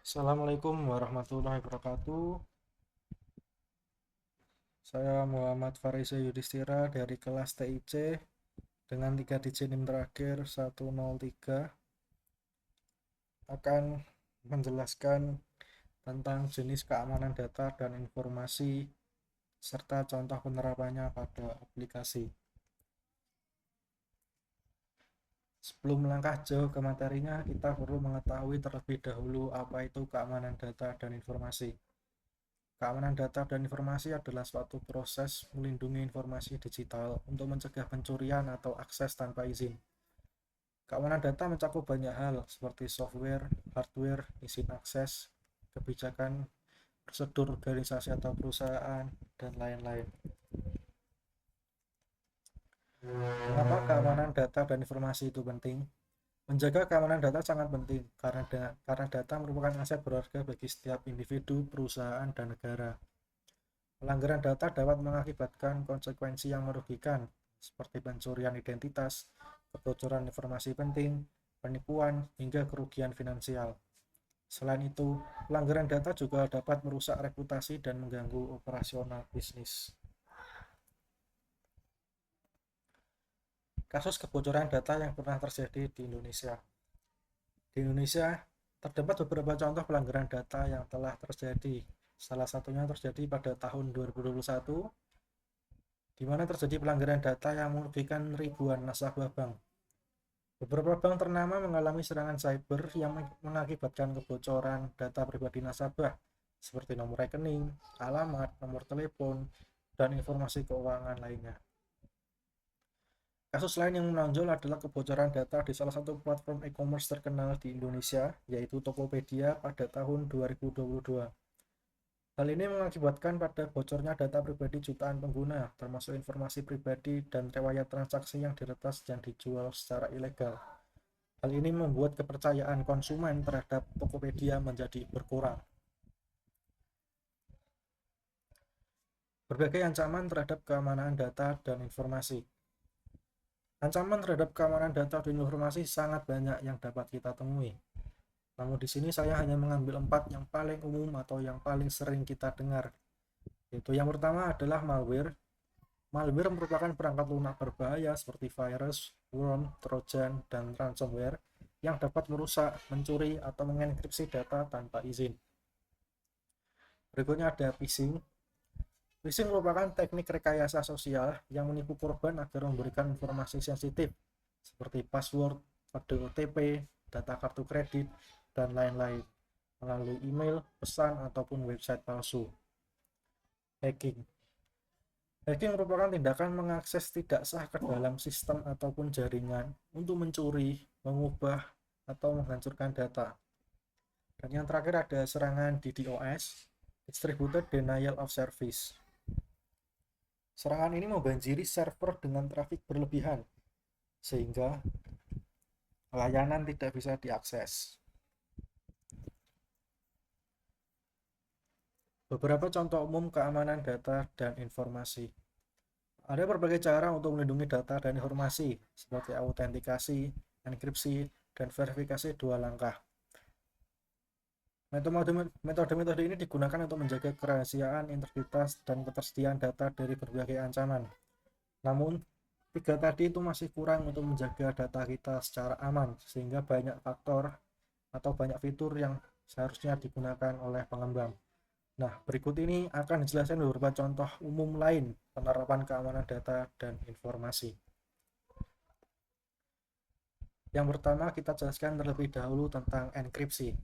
Assalamualaikum warahmatullahi wabarakatuh. Saya Muhammad Farisa Yudhistira dari kelas TIC dengan 3 digit NIM terakhir 103 akan menjelaskan tentang jenis keamanan data dan informasi serta contoh penerapannya pada aplikasi. Sebelum melangkah jauh ke materinya, kita perlu mengetahui terlebih dahulu apa itu keamanan data dan informasi. Keamanan data dan informasi adalah suatu proses melindungi informasi digital untuk mencegah pencurian atau akses tanpa izin. Keamanan data mencakup banyak hal seperti software, hardware, izin akses, kebijakan, prosedur organisasi atau perusahaan, dan lain-lain. Mengapa keamanan data dan informasi itu penting? Menjaga keamanan data sangat penting karena data merupakan aset berharga bagi setiap individu, perusahaan, dan negara. Pelanggaran data dapat mengakibatkan konsekuensi yang merugikan, seperti pencurian identitas, kebocoran informasi penting, penipuan, hingga kerugian finansial. Selain itu, pelanggaran data juga dapat merusak reputasi dan mengganggu operasional bisnis. Kasus kebocoran data yang pernah terjadi di Indonesia. Di Indonesia, terdapat beberapa contoh pelanggaran data yang telah terjadi. Salah satunya terjadi pada tahun 2021, di mana terjadi pelanggaran data yang merugikan ribuan nasabah bank. Beberapa bank ternama mengalami serangan cyber yang mengakibatkan kebocoran data pribadi nasabah, seperti nomor rekening, alamat, nomor telepon, dan informasi keuangan lainnya. Kasus lain yang menonjol adalah kebocoran data di salah satu platform e-commerce terkenal di Indonesia, yaitu Tokopedia pada tahun 2022. Hal ini mengakibatkan pada bocornya data pribadi jutaan pengguna, termasuk informasi pribadi dan riwayat transaksi yang diretas dan dijual secara ilegal. Hal ini membuat kepercayaan konsumen terhadap Tokopedia menjadi berkurang. Berbagai ancaman terhadap keamanan data dan informasi. Ancaman terhadap keamanan data dan informasi sangat banyak yang dapat kita temui. Namun di sini saya hanya mengambil 4 yang paling umum atau yang paling sering kita dengar. Yaitu yang pertama adalah malware. Malware merupakan perangkat lunak berbahaya seperti virus, worm, trojan, dan ransomware yang dapat merusak, mencuri, atau mengenkripsi data tanpa izin. Berikutnya ada phishing. Phishing merupakan teknik rekayasa sosial yang menipu korban agar memberikan informasi sensitif seperti password, kode OTP, data kartu kredit, dan lain-lain melalui email, pesan, ataupun website palsu. Hacking. Hacking merupakan tindakan mengakses tidak sah ke dalam sistem ataupun jaringan untuk mencuri, mengubah, atau menghancurkan data. Dan yang terakhir ada serangan DDoS, Distributed Denial of Service. Serangan ini membanjiri server dengan trafik berlebihan, sehingga layanan tidak bisa diakses. Beberapa contoh umum keamanan data dan informasi. Ada berbagai cara untuk melindungi data dan informasi, seperti autentikasi, enkripsi, dan verifikasi dua langkah. Metode-metode ini digunakan untuk menjaga kerahasiaan, integritas, dan ketersediaan data dari berbagai ancaman. Namun, tiga tadi itu masih kurang untuk menjaga data kita secara aman, sehingga banyak faktor atau banyak fitur yang seharusnya digunakan oleh pengembang. Nah, berikut ini akan dijelaskan beberapa contoh umum lain penerapan keamanan data dan informasi. Yang pertama, kita jelaskan terlebih dahulu tentang enkripsi.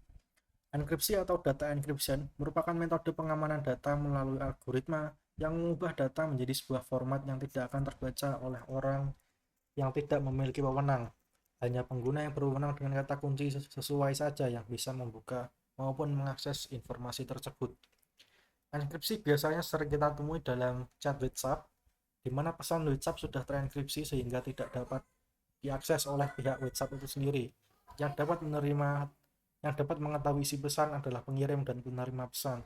Enkripsi atau data encryption merupakan metode pengamanan data melalui algoritma yang mengubah data menjadi sebuah format yang tidak akan terbaca oleh orang yang tidak memiliki wewenang. Hanya pengguna yang berwenang dengan kata kunci sesuai saja yang bisa membuka maupun mengakses informasi tersebut. Enkripsi biasanya sering kita temui dalam chat WhatsApp, di mana pesan WhatsApp sudah terenkripsi sehingga tidak dapat diakses oleh pihak WhatsApp itu sendiri. Yang dapat mengetahui isi pesan adalah pengirim dan penerima pesan.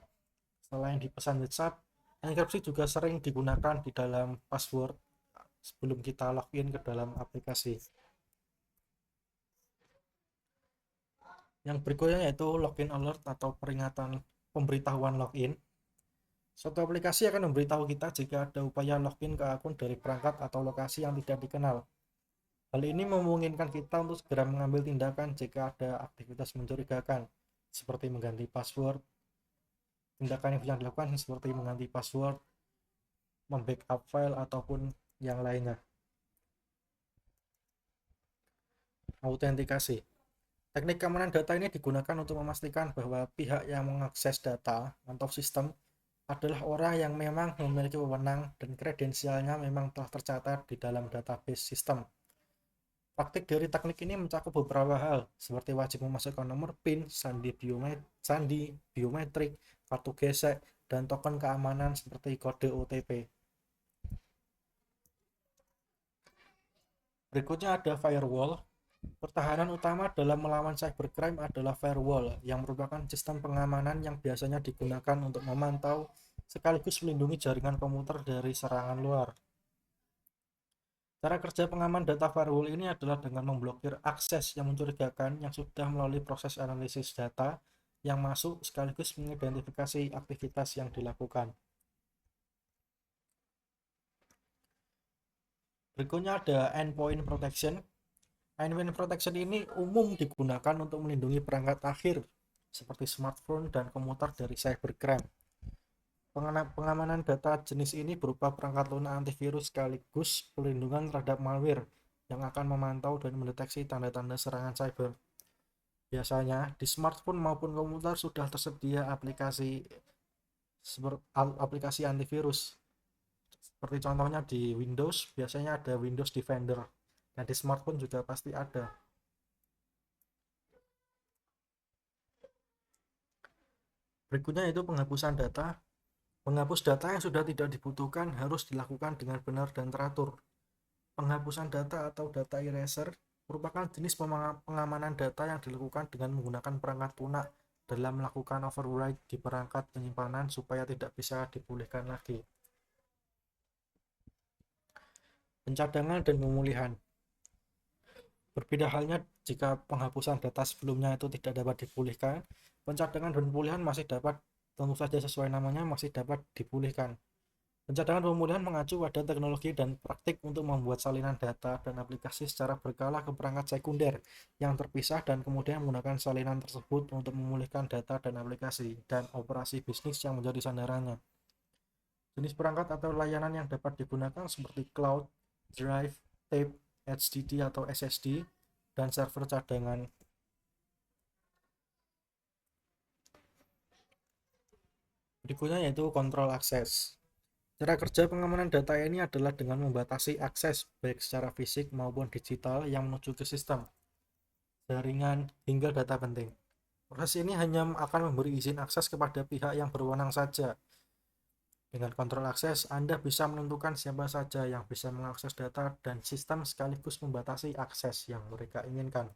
Selain di pesan WhatsApp, enkripsi juga sering digunakan di dalam password sebelum kita login ke dalam aplikasi. Yang berikutnya yaitu login alert atau peringatan pemberitahuan login. Suatu aplikasi akan memberitahu kita jika ada upaya login ke akun dari perangkat atau lokasi yang tidak dikenal. Hal ini memungkinkan kita untuk segera mengambil tindakan jika ada aktivitas mencurigakan, seperti mengganti password. Tindakan yang bisa dilakukan seperti mengganti password, membackup file, ataupun yang lainnya. Autentikasi. Teknik keamanan data ini digunakan untuk memastikan bahwa pihak yang mengakses data atau sistem adalah orang yang memang memiliki wewenang dan kredensialnya memang telah tercatat di dalam database sistem. Praktik dari teknik ini mencakup beberapa hal, seperti wajib memasukkan nomor PIN, sandi biometrik, kartu gesek, dan token keamanan seperti kode OTP. Berikutnya ada firewall. Pertahanan utama dalam melawan cybercrime adalah firewall, yang merupakan sistem pengamanan yang biasanya digunakan untuk memantau sekaligus melindungi jaringan komputer dari serangan luar. Cara kerja pengaman data firewall ini adalah dengan memblokir akses yang mencurigakan yang sudah melalui proses analisis data yang masuk sekaligus mengidentifikasi aktivitas yang dilakukan. Berikutnya ada endpoint protection. Endpoint protection ini umum digunakan untuk melindungi perangkat akhir seperti smartphone dan komputer dari cybercrime. Pengamanan data jenis ini berupa perangkat lunak antivirus sekaligus pelindungan terhadap malware yang akan memantau dan mendeteksi tanda-tanda serangan cyber. Biasanya di smartphone maupun komputer sudah tersedia aplikasi antivirus. Seperti contohnya di Windows, biasanya ada Windows Defender. Dan di smartphone juga pasti ada. Berikutnya itu penghapusan data. Menghapus data yang sudah tidak dibutuhkan harus dilakukan dengan benar dan teratur. Penghapusan data atau data eraser merupakan jenis pengamanan data yang dilakukan dengan menggunakan perangkat lunak dalam melakukan overwrite di perangkat penyimpanan supaya tidak bisa dipulihkan lagi. Pencadangan dan pemulihan. Berbeda halnya jika penghapusan data sebelumnya itu tidak dapat dipulihkan, pencadangan dan pemulihan masih dapat, tentu saja sesuai namanya, masih dapat dipulihkan. Pencadangan pemulihan mengacu pada teknologi dan praktik untuk membuat salinan data dan aplikasi secara berkala ke perangkat sekunder yang terpisah dan kemudian menggunakan salinan tersebut untuk memulihkan data dan aplikasi dan operasi bisnis yang menjadi sandarannya. Jenis perangkat atau layanan yang dapat digunakan seperti cloud, drive, tape, HDD atau SSD, dan server cadangan. Berikutnya yaitu kontrol akses. Cara kerja pengamanan data ini adalah dengan membatasi akses baik secara fisik maupun digital yang menuju ke sistem, jaringan, hingga data penting. Proses ini hanya akan memberi izin akses kepada pihak yang berwenang saja. Dengan kontrol akses, Anda bisa menentukan siapa saja yang bisa mengakses data dan sistem sekaligus membatasi akses yang mereka inginkan.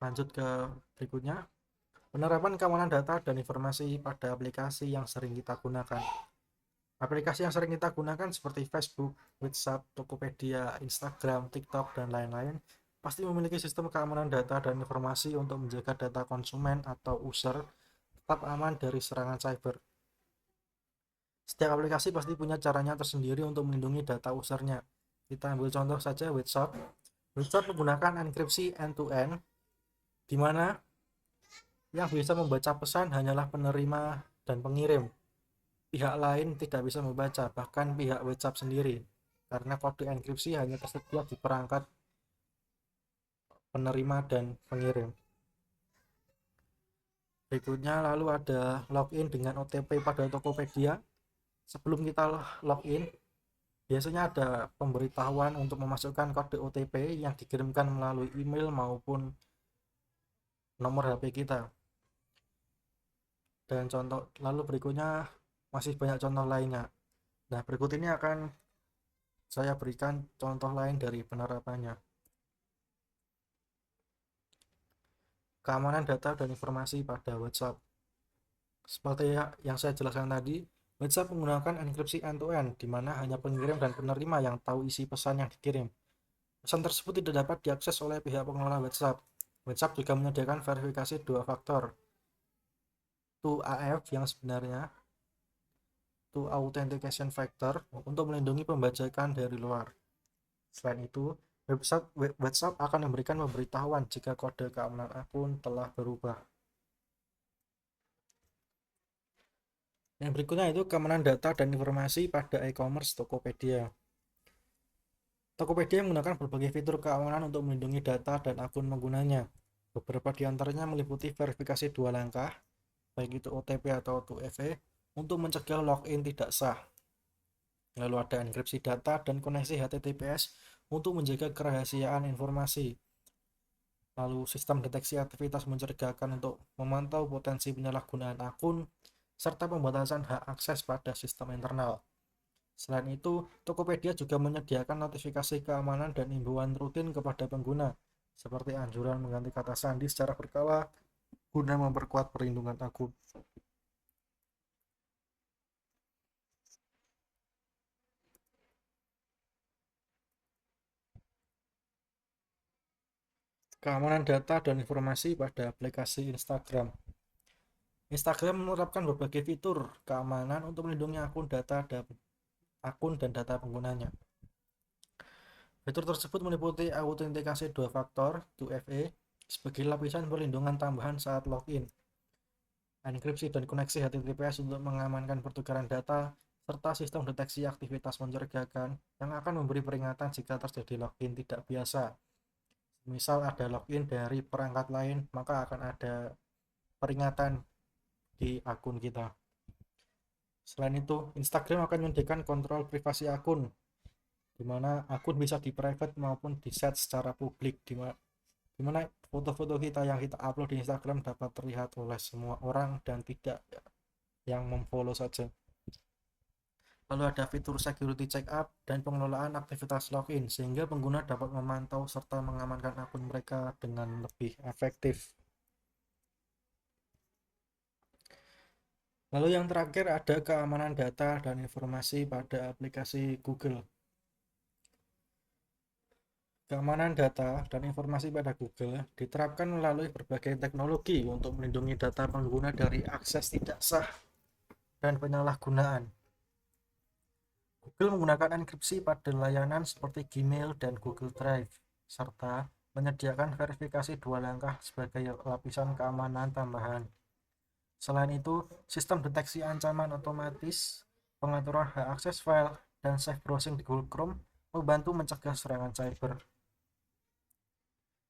Lanjut ke berikutnya. Penerapan keamanan data dan informasi pada aplikasi yang sering kita gunakan. Aplikasi yang sering kita gunakan seperti Facebook, WhatsApp, Tokopedia, Instagram, TikTok, dan lain-lain pasti memiliki sistem keamanan data dan informasi untuk menjaga data konsumen atau user tetap aman dari serangan cyber. Setiap aplikasi pasti punya caranya tersendiri untuk melindungi data usernya. Kita ambil contoh saja WhatsApp. WhatsApp menggunakan enkripsi end-to-end, di mana yang bisa membaca pesan hanyalah penerima dan pengirim. Pihak lain tidak bisa membaca, bahkan pihak WhatsApp sendiri, karena kode enkripsi hanya tersedia di perangkat penerima dan pengirim. Berikutnya lalu ada login dengan OTP pada Tokopedia. Sebelum kita login, biasanya ada pemberitahuan untuk memasukkan kode OTP yang dikirimkan melalui email maupun nomor HP kita. Dan contoh lalu berikutnya masih banyak contoh lainnya. Nah, berikut ini akan saya berikan contoh lain dari penerapannya. Keamanan data dan informasi pada WhatsApp. Seperti yang saya jelaskan tadi, WhatsApp menggunakan enkripsi end-to-end, di mana hanya pengirim dan penerima yang tahu isi pesan yang dikirim. Pesan tersebut tidak dapat diakses oleh pihak pengelola WhatsApp. WhatsApp juga menyediakan verifikasi dua faktor, 2AF yang sebenarnya, Two Authentication Factor, untuk melindungi pembajakan dari luar. Selain itu, WhatsApp akan memberikan pemberitahuan jika kode keamanan akun telah berubah. Yang berikutnya itu keamanan data dan informasi pada e-commerce Tokopedia. Tokopedia menggunakan berbagai fitur keamanan untuk melindungi data dan akun penggunanya. Beberapa di antaranya meliputi verifikasi dua langkah, baik itu OTP atau 2FA, untuk mencegah login tidak sah. Lalu ada enkripsi data dan koneksi HTTPS untuk menjaga kerahasiaan informasi. Lalu sistem deteksi aktivitas mencurigakan untuk memantau potensi penyalahgunaan akun, serta pembatasan hak akses pada sistem internal. Selain itu, Tokopedia juga menyediakan notifikasi keamanan dan imbauan rutin kepada pengguna, seperti anjuran mengganti kata sandi secara berkala guna memperkuat perlindungan akun. Keamanan data dan informasi pada aplikasi Instagram. Instagram menerapkan berbagai fitur keamanan untuk melindungi akun dan data penggunanya. Fitur tersebut meliputi autentikasi dua faktor 2FA sebagai lapisan perlindungan tambahan saat login, enkripsi dan koneksi HTTPS untuk mengamankan pertukaran data, serta sistem deteksi aktivitas mencurigakan yang akan memberi peringatan jika terjadi login tidak biasa. Misal ada login dari perangkat lain, maka akan ada peringatan di akun kita. Selain itu, Instagram akan menyediakan kontrol privasi akun, di mana akun bisa di-private maupun di-set secara publik, di mana foto-foto kita yang kita upload di Instagram dapat terlihat oleh semua orang dan tidak yang memfollow saja. Lalu ada fitur security check-up dan pengelolaan aktivitas login, sehingga pengguna dapat memantau serta mengamankan akun mereka dengan lebih efektif. Lalu yang terakhir ada keamanan data dan informasi pada aplikasi Google. Keamanan data dan informasi pada Google diterapkan melalui berbagai teknologi untuk melindungi data pengguna dari akses tidak sah dan penyalahgunaan. Google menggunakan enkripsi pada layanan seperti Gmail dan Google Drive, serta menyediakan verifikasi dua langkah sebagai lapisan keamanan tambahan. Selain itu, sistem deteksi ancaman otomatis, pengaturan hak akses file, dan safe browsing di Google Chrome membantu mencegah serangan cyber.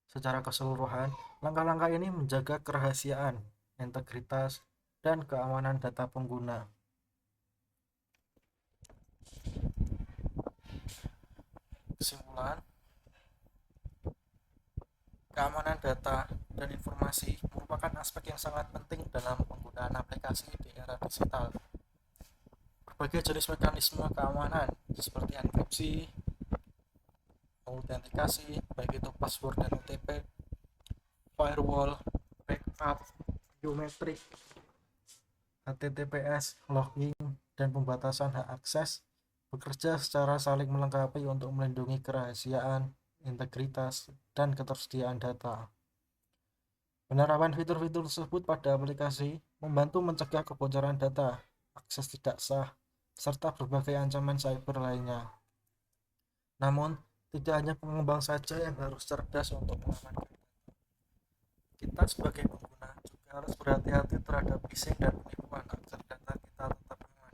Secara keseluruhan, langkah-langkah ini menjaga kerahasiaan, integritas, dan keamanan data pengguna. Kesimpulan, keamanan data dan informasi merupakan aspek yang sangat penting dalam penggunaan aplikasi di era digital. Berbagai jenis mekanisme keamanan seperti enkripsi, autentikasi, baik itu password dan OTP, firewall, backup, biometrik, HTTPS, login, dan pembatasan hak akses bekerja secara saling melengkapi untuk melindungi kerahasiaan, integritas, dan ketersediaan data. Penerapan fitur-fitur tersebut pada aplikasi membantu mencegah kebocoran data, akses tidak sah, serta berbagai ancaman cyber lainnya. Namun, tidak hanya pengembang saja yang harus cerdas untuk mengamankan data. Kita sebagai pengguna juga harus berhati-hati terhadap phishing dan penipuan agar data kita tetap aman.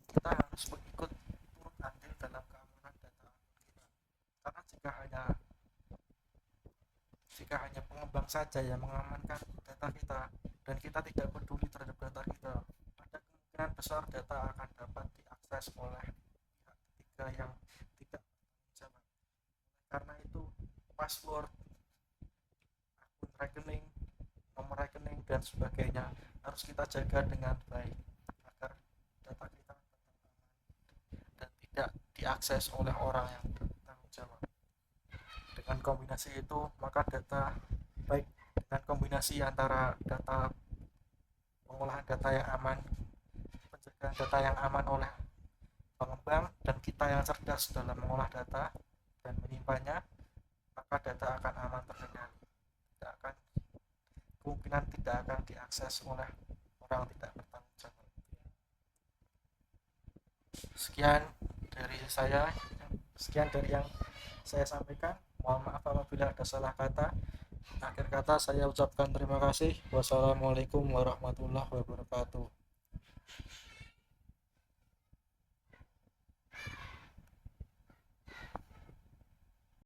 Kita harus mengikut turut andil dalam keamanan data kita. Karena jika hanya pengembang saja yang mengamankan data kita dan kita tidak peduli terhadap data kita, ada kemungkinan besar data akan dapat diakses oleh pihak ketiga yang tidak bertanggung jawab. Karena itu, password, akun rekening, nomor rekening, dan sebagainya harus kita jaga dengan baik agar data kita tetap aman dan tidak diakses oleh orang yang bertanggung jawab. Dengan kombinasi itu, maka data baik dengan kombinasi antara data pengolahan data yang aman, penjagaan data yang aman oleh pengembang, dan kita yang cerdas dalam mengolah data dan menyimpannya, maka data akan aman terkendali. Kemungkinan tidak akan diakses oleh orang tidak bertanggung jawab. Sekian dari yang saya sampaikan. Mohon maaf apabila ada salah kata. Akhir kata saya ucapkan terima kasih. Wassalamualaikum warahmatullahi wabarakatuh.